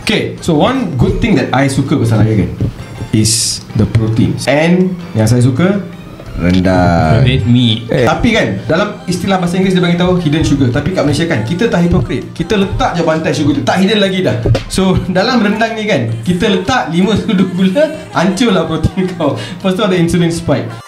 Okay, so one good thing that I suka pasal raya kan is the proteins. And yang saya suka rendang, red meat. Tapi kan dalam istilah bahasa Inggeris dia bagi tahu hidden sugar. Tapi kat Malaysia kan kita tak hypocrite. Kita letak je bantai sugar tu, tak hidden lagi dah. So dalam rendang ni kan kita letak 5 sudu gula, hancurlah protein kau. Lepas tu ada insulin spike.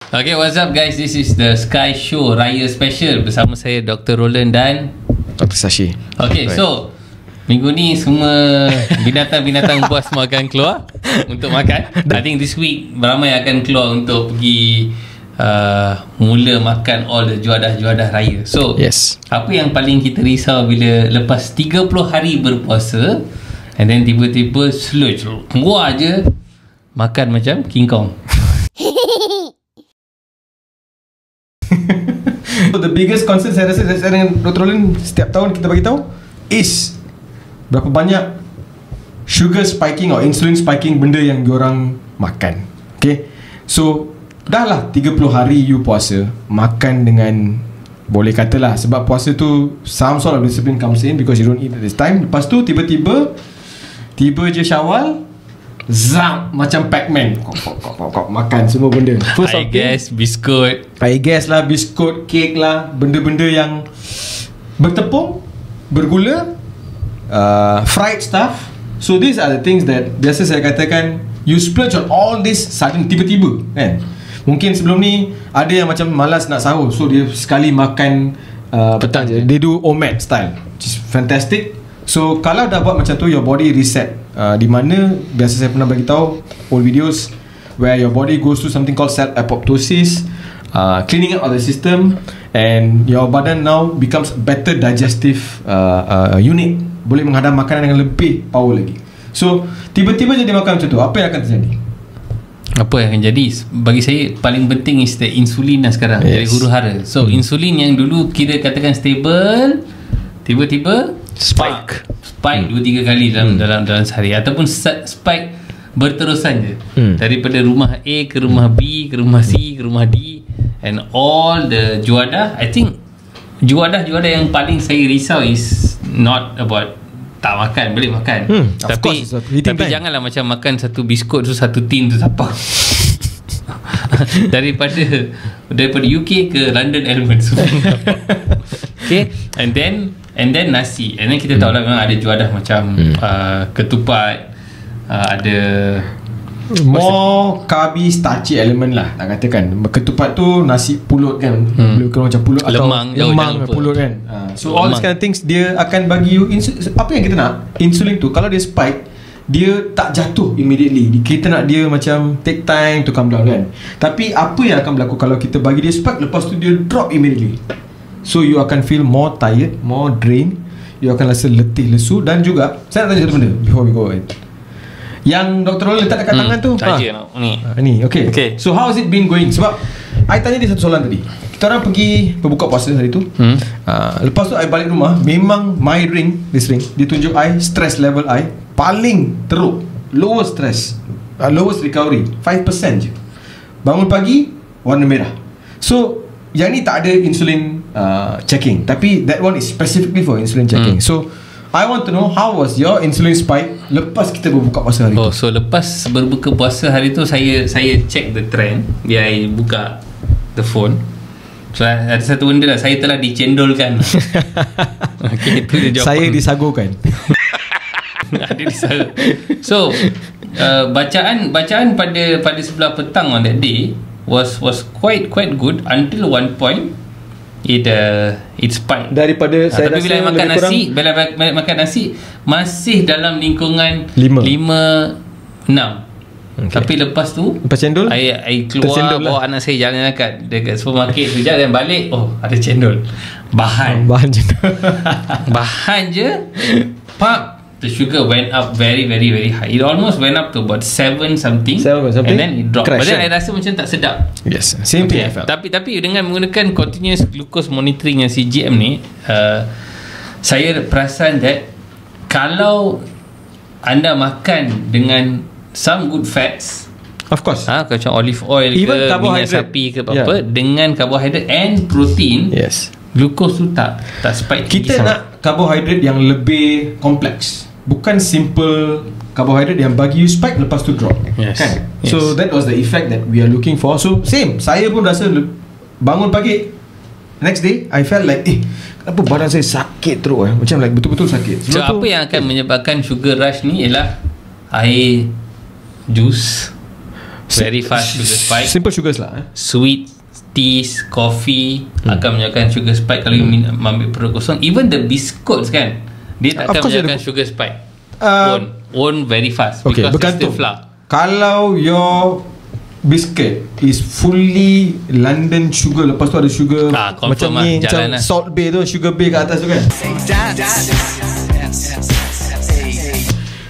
Okay, what's up guys? This is the Sky Show Raya Special bersama saya Dr. Roland dan Dr. Sashi. Okay, right. So minggu ni semua binatang-binatang buas semua akan keluar untuk makan. I think this week ramai akan keluar untuk pergi mula makan all the juadah-juadah raya. So yes, apa yang paling kita risau bila lepas 30 hari berpuasa and then tiba-tiba sludge keluar je makan macam King Kong. So the biggest concern saya rasa dengan Dr. Roland setiap tahun kita bagi tahu is berapa banyak sugar spiking or insulin spiking benda yang diorang makan. Okay, so dah lah 30 hari you puasa, makan dengan boleh katalah sebab puasa tu some sort of discipline comes in because you don't eat at this time. Lepas tu tiba je Syawal, zap macam Pac-Man, kok makan semua benda. First I guess biskut, biskut, kek lah, benda-benda yang bertepung, bergula, fried stuff. So these are the things that biasa saya katakan you splurge on all this sudden tiba-tiba kan. Mungkin sebelum ni ada yang macam malas nak sahur, so dia sekali makan petang je. They do OMAD style, which is fantastic. So kalau dah buat macam tu, your body reset. Di mana biasa saya pernah bagi tahu old videos where your body goes through something called cell apoptosis, cleaning up of the system, and your badan now becomes better digestive unit, boleh menghadam makanan dengan lebih power lagi. So tiba-tiba jadi makan macam tu, apa yang akan terjadi? Apa yang akan jadi? Bagi saya paling penting is the insulin lah sekarang. Yes. Jadi huru hara. So insulin yang dulu kita katakan stable, tiba-tiba spike 2-3 kali dalam sehari, ataupun spike berterusan je, daripada rumah A ke rumah B ke rumah C ke rumah D, and all the juadah. I think juadah yang paling saya risau is not about tak makan, boleh makan, tapi janganlah macam makan satu biskut tu satu tin tu siapa. daripada UK ke London Elements. Okay, and then nasi, and then kita tahu lah memang ada juadah macam ketupat, ada more carby starchy element lah nak katakan. Ketupat tu nasi pulut kan, boleh kena macam pulut lemang, atau lemang pulut kan. So all these kind of things dia akan bagi you apa yang kita nak. Insulin tu kalau dia spike, dia tak jatuh immediately. Kita nak dia macam take time to come down kan. Tapi apa yang akan berlaku kalau kita bagi dia spike, lepas tu dia drop immediately. So you akan feel more tired, more drained, you akan rasa letih, lesu. Dan juga saya nak tanya satu benda before we go ahead. Yang Dr. Roland letak dekat tangan tu ni okay. So how has it been going? Sebab I tanya dia satu soalan tadi. Kita orang pergi berbuka puasa hari tu, lepas tu I balik rumah, memang my ring, this ring, dia tunjuk I stress level I paling teruk, lowest stress, lowest recovery 5% je. Bangun pagi warna merah. So yang ni tak ada insulin checking, tapi that one is specifically for insulin checking. So I want to know how was your insulin spike lepas kita berbuka puasa hari tu. So lepas berbuka puasa hari tu, saya check the trend. Dia I buka the phone. So ada satu benda lah, saya telah dicendolkan. Okay, itu dia jawapan. Saya disagurkan. Ada disagur. So bacaan pada sebelah petang on that day was quite good until one point it spiked. Daripada saya tapi bila makan nasi masih dalam lingkungan 5-6. Okay. Tapi lepas tu cendol, I keluar bawa anak saya jalan dekat supermarket sekejap dan balik, ada cendol. Bahan cendol. Bahan je pap, the sugar went up very very very high. It almost went up to about 7 something, and then it dropped. But then I rasa macam tak sedap. Yes, same thing I felt. Tapi dengan menggunakan continuous glucose monitoring yang CGM ni, saya perasan that kalau anda makan dengan some good fats. Of course. Macam olive oil Even ke, minyak carbohydrate. sapi ke apa-apa, dengan carbohydrate and protein. Yes. Glucose tu tak spike. Kita nak carbohydrate yang lebih kompleks, bukan simple carbohydrate yang bagi you spike lepas tu drop. Yes. Kan? Yes. So that was the effect that we are looking for. So same, saya pun rasa bangun pagi, next day I felt like kenapa badan saya sakit teruk macam like betul-betul sakit. So apa yang akan menyebabkan sugar rush ni ialah air, jus, very fast sugar spike, simple sugars lah. sweet teas, coffee akan menyebabkan sugar spike kalau you ambil perut kosong. Even the biscuits kan, dia tak akan menyebabkan sugar spike. Won't very fast because bergantung. it's the flour. Kalau your biscuit is fully London sugar, lepas tu ada sugar macam ni, macam Salt Bay tu, Sugar Bay kat atas tu kan,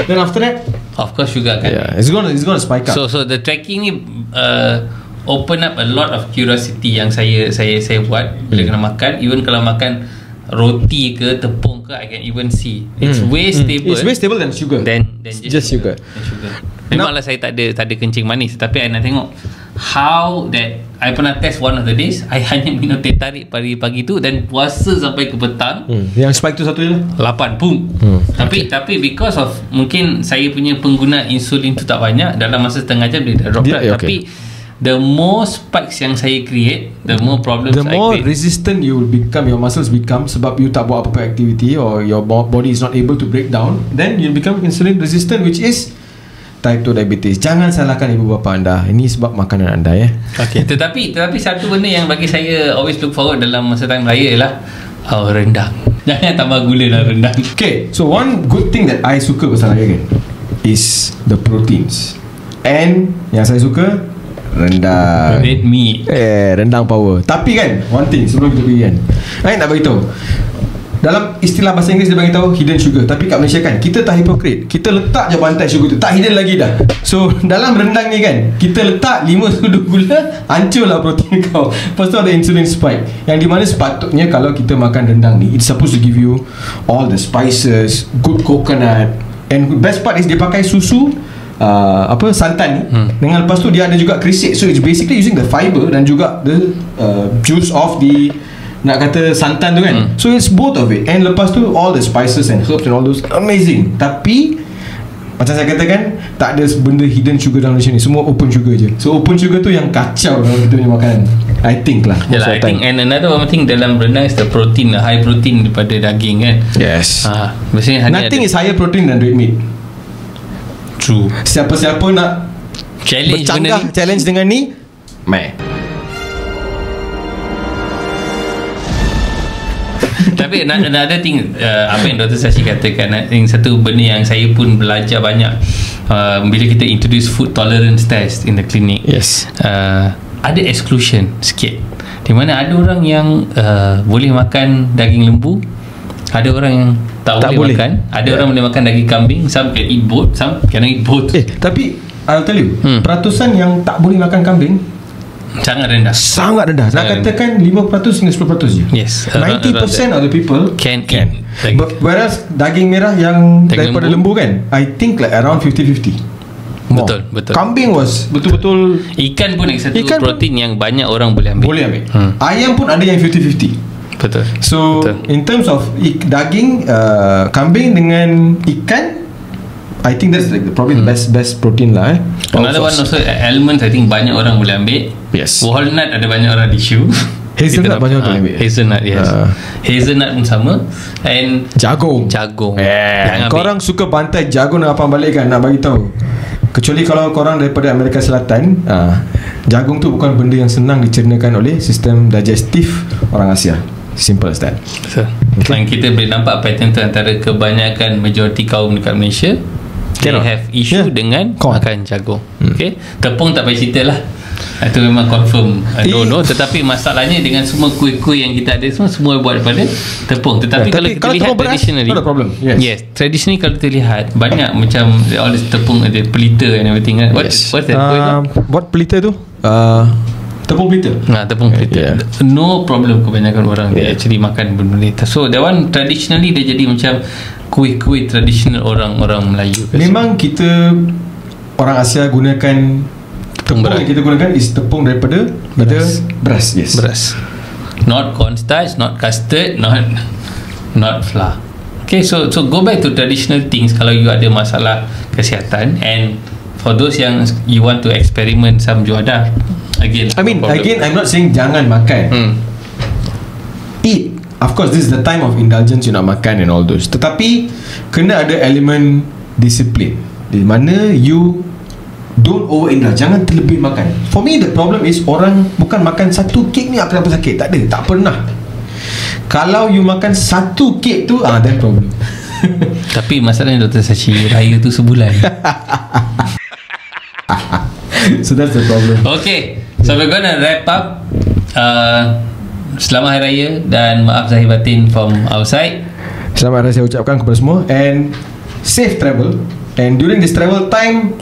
then after that of course sugar akan it's gonna spike up. So the tracking ni open up a lot of curiosity yang saya buat bila kena makan. Even kalau makan roti ke tepung ke, I can even see it's way stable. It's way stable than sugar. Then just sugar. Memanglah saya tak ada kencing manis, tapi I nak tengok how that I pernah test one of the days. I hanya minum teh tarik pagi tu dan puasa sampai ke petang. Yang spike tu satu je lah, 8 boom. Tapi because of mungkin saya punya pengguna insulin tu tak banyak, dalam masa setengah jam dia dah drop down. Tapi the more spikes yang saya create, the more problems I create. The more resistant you will become, your muscles become, sebab you tak buat apa-apa activity or your body is not able to break down, then you become insulin resistant, which is type 2 diabetes. Jangan salahkan ibu bapa anda, ini sebab makanan anda Okay. Tetapi satu benda yang bagi saya always look forward dalam masa time raya ialah rendang. Jangan tambah gula dalam rendang. Okay, so one good thing that I suka pasal raya kan is the proteins. And yang saya suka, rendang. Red meat. Rendang power. Tapi kan, one thing sebelum kita pergi kan, saya nak beritahu, dalam istilah bahasa Inggeris dia bagi tahu hidden sugar. Tapi kat Malaysia kan, kita tak hypocrite, kita letak je bantai sugar tu, tak hidden lagi dah. So dalam rendang ni kan, kita letak 5 sudu gula, hancurlah protein kau. Lepas tu ada insulin spike, yang di mana sepatutnya kalau kita makan rendang ni, it's supposed to give you all the spices, good coconut, and best part is dia pakai susu santan ni, dengan lepas tu dia ada juga krisik. So it's basically using the fiber dan juga the juice of the, nak kata santan tu kan. So it's both of it, and lepas tu all the spices and herbs and all those, amazing. Tapi macam saya katakan, tak ada benda hidden sugar dalam Malaysia ni, semua open sugar je. So open sugar tu yang kacau dalam kita punya makanan, I think lah. I think, and another one thing dalam rendang is the protein, high protein daripada daging kan. Yes. Nothing is higher protein than red meat. True. Siapa-siapa nak challenge bercanggah challenge dengan ni, Tapi another thing, apa yang Dr. Sashi katakan, satu benda yang saya pun belajar banyak bila kita introduce food tolerance test in the clinic. Yes. Ada exclusion sikit, di mana ada orang yang boleh makan daging lembu, ada orang yang tak boleh makan, ada orang boleh makan daging kambing, some can eat both, some cannot eat both. Tapi I'll tell you, peratusan yang tak boleh makan kambing sangat rendah. Nak katakan 5% hingga 10% je. Yes. 90% of the people can. Whereas daging merah yang daging daripada lembu kan, I think like around 50-50. Betul. Kambing was betul-betul. Ikan pun satu protein yang banyak orang boleh ambil. Ayam pun ada yang 50-50. Betul. So in terms of daging, kambing dengan ikan, I think that's like probably the best protein lah. Another one also, almonds I think banyak orang boleh ambil. Yes. Walnut ada banyak orang issue. Hazelnut banyak orang ambil. Hazelnut, yes. Hazelnut pun sama. And jagung. Korang suka bantai jagung dan apa balik kan, nak bagi tahu. Kecuali kalau korang daripada Amerika Selatan, jagung tu bukan benda yang senang dicernakan oleh sistem digestif orang Asia. Simple as that. Dan kita boleh nampak pattern tu antara kebanyakan majoriti kaum dekat Malaysia, they have issue dengan makan jagung. Okay, tepung tak payah cerita lah, itu memang confirm no. Tetapi masalahnya dengan semua kuih-kuih yang kita ada semua buat daripada tepung. Tetapi kalau kita lihat traditionally, not a problem. Yes, traditionally kalau kita lihat banyak macam all this tepung ada pelita and everything kan. What's that? What pelita tu? Tepung pelita. Tepung pelita. No problem, kebanyakan orang dia actually makan benda-benda. So that one traditionally dia jadi macam kuih-kuih tradisional orang-orang Melayu. Memang kita orang Asia gunakan tepung yang kita gunakan is tepung daripada beras. Yes. Beras. Not cornstarch, not custard, not flour. Okay, so go back to traditional things kalau you ada masalah kesihatan, and for those yang you want to experiment some juada, again I'm not saying jangan makan. Eat. Of course, this is the time of indulgence, you nak makan and all those. Tetapi kena ada elemen disiplin di mana you don't overindulge. Jangan terlebih makan. For me the problem is orang bukan makan satu kek ni apa sakit. Tak ada, tak pernah. Kalau you makan satu kek tu that problem. Tapi masalahnya Dr. Sachi, raya tu sebulan. So that's the problem. Okay, so we're gonna wrap up. Selamat Hari Raya dan maaf zahir batin from our side. Selamat Hari Raya saya ucapkan kepada semua, and safe travel. And during this travel time,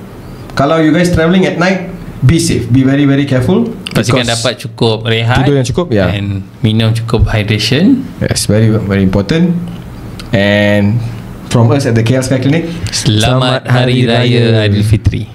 kalau you guys travelling at night, be safe, be very very careful. Pastikan dapat cukup rehat, tidur yang cukup, and minum cukup hydration. Yes, very very important. And from us at the KL Sky Clinic, Selamat Hari Raya Aidilfitri.